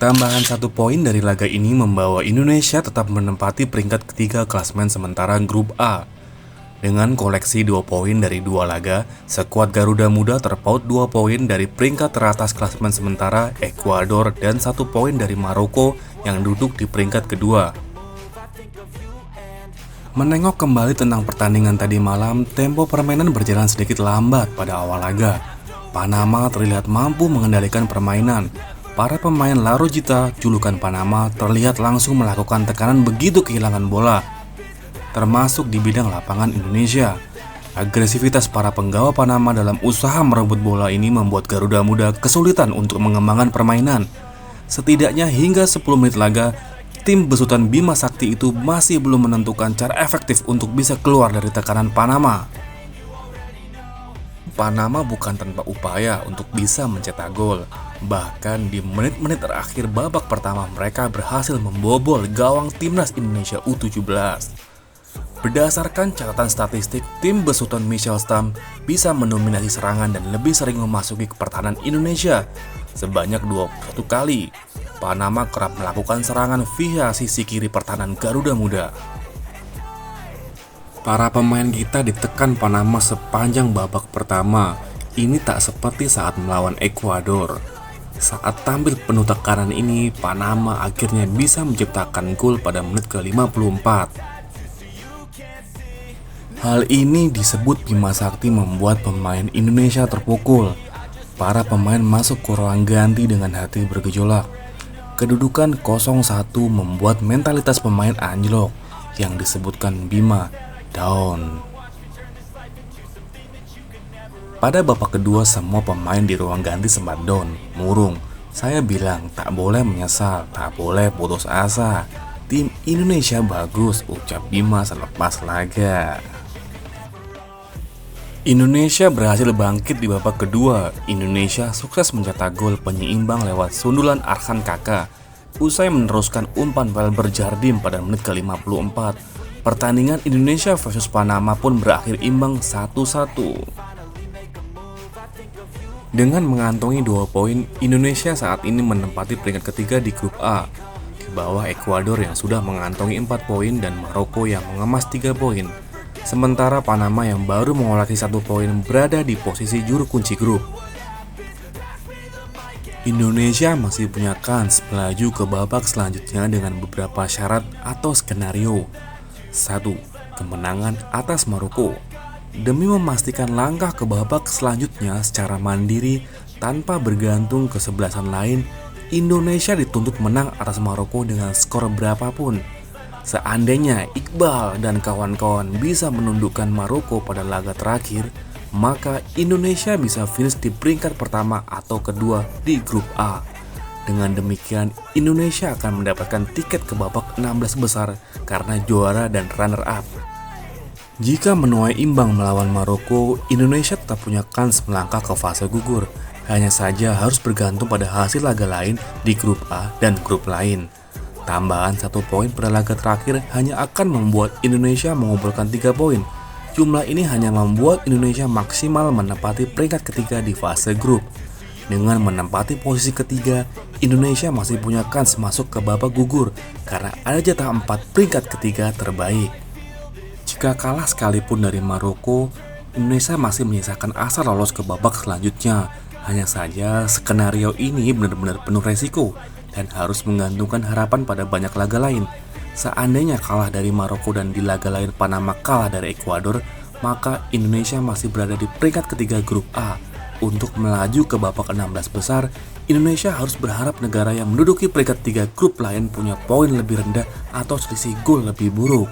Tambahan 1 poin dari laga ini membawa Indonesia tetap menempati peringkat ketiga klasemen sementara grup A. Dengan koleksi 2 poin dari 2 laga, skuad Garuda Muda terpaut 2 poin dari peringkat teratas klasemen sementara Ekuador dan 1 poin dari Maroko yang duduk di peringkat kedua. Menengok kembali tentang pertandingan tadi malam, tempo permainan berjalan sedikit lambat pada awal laga. Panama terlihat mampu mengendalikan permainan. Para pemain La Rojita, julukan Panama, terlihat langsung melakukan tekanan begitu kehilangan bola, termasuk di bidang lapangan Indonesia. Agresivitas para penggawa Panama dalam usaha merebut bola ini membuat Garuda Muda kesulitan untuk mengembangkan permainan. Setidaknya hingga 10 menit laga, tim besutan Bima Sakti itu masih belum menentukan cara efektif untuk bisa keluar dari tekanan Panama. Panama bukan tanpa upaya untuk bisa mencetak gol. Bahkan di menit-menit terakhir babak pertama mereka berhasil membobol gawang timnas Indonesia U17. Berdasarkan catatan statistik, tim besutan Michel Stam bisa mendominasi serangan dan lebih sering memasuki pertahanan Indonesia sebanyak 21 kali. Panama kerap melakukan serangan via sisi kiri pertahanan Garuda Muda. Para pemain kita ditekan Panama sepanjang babak pertama. Ini tak seperti saat melawan Ekuador. Saat tampil penuh tekanan ini, Panama akhirnya bisa menciptakan gol pada menit ke-54. Hal ini disebut Bima Sakti membuat pemain Indonesia terpukul. Para pemain masuk ke ruang ganti dengan hati bergejolak. Kedudukan 0-1 membuat mentalitas pemain anjlok yang disebutkan Bima down. Pada babak kedua semua pemain di ruang ganti sempat down, murung. Saya bilang tak boleh menyesal, tak boleh putus asa. Tim Indonesia bagus, ucap Bima selepas laga. Indonesia berhasil bangkit di babak kedua. Indonesia sukses mencetak gol penyeimbang lewat sundulan Arhan Kaka. Usai meneruskan umpan Welber Jardim pada menit ke-54. Pertandingan Indonesia versus Panama pun berakhir imbang 1-1. Dengan mengantongi 2 poin, Indonesia saat ini menempati peringkat ketiga di grup A, di bawah Ekuador yang sudah mengantongi 4 poin dan Maroko yang mengemas 3 poin. Sementara Panama yang baru mengoleksi 1 poin berada di posisi juru kunci grup. Indonesia masih punya kans melaju ke babak selanjutnya dengan beberapa syarat atau skenario. 1. Kemenangan atas Maroko. Demi memastikan langkah ke babak selanjutnya secara mandiri tanpa bergantung kesebelasan lain, Indonesia dituntut menang atas Maroko dengan skor berapapun. Seandainya Iqbal dan kawan-kawan bisa menundukkan Maroko pada laga terakhir, maka Indonesia bisa finish di peringkat pertama atau kedua di grup A. Dengan demikian, Indonesia akan mendapatkan tiket ke babak 16 besar karena juara dan runner-up. Jika menuai imbang melawan Maroko, Indonesia tetap punya kans melangkah ke fase gugur. Hanya saja harus bergantung pada hasil laga lain di grup A dan grup lain. Tambahan 1 poin pada laga terakhir hanya akan membuat Indonesia mengumpulkan 3 poin. Jumlah ini hanya membuat Indonesia maksimal menempati peringkat ketiga di fase grup. Dengan menempati posisi ketiga, Indonesia masih punya kans masuk ke babak gugur karena ada jatah 4 peringkat ketiga terbaik. Jika kalah sekalipun dari Maroko, Indonesia masih menyisakan asa lolos ke babak selanjutnya. Hanya saja skenario ini benar-benar penuh resiko dan harus menggantungkan harapan pada banyak laga lain. Seandainya kalah dari Maroko dan di laga lain Panama kalah dari Ekuador, maka Indonesia masih berada di peringkat ketiga grup A. Untuk melaju ke babak 16 besar, Indonesia harus berharap negara yang menduduki peringkat 3 grup lain punya poin lebih rendah atau selisih gol lebih buruk.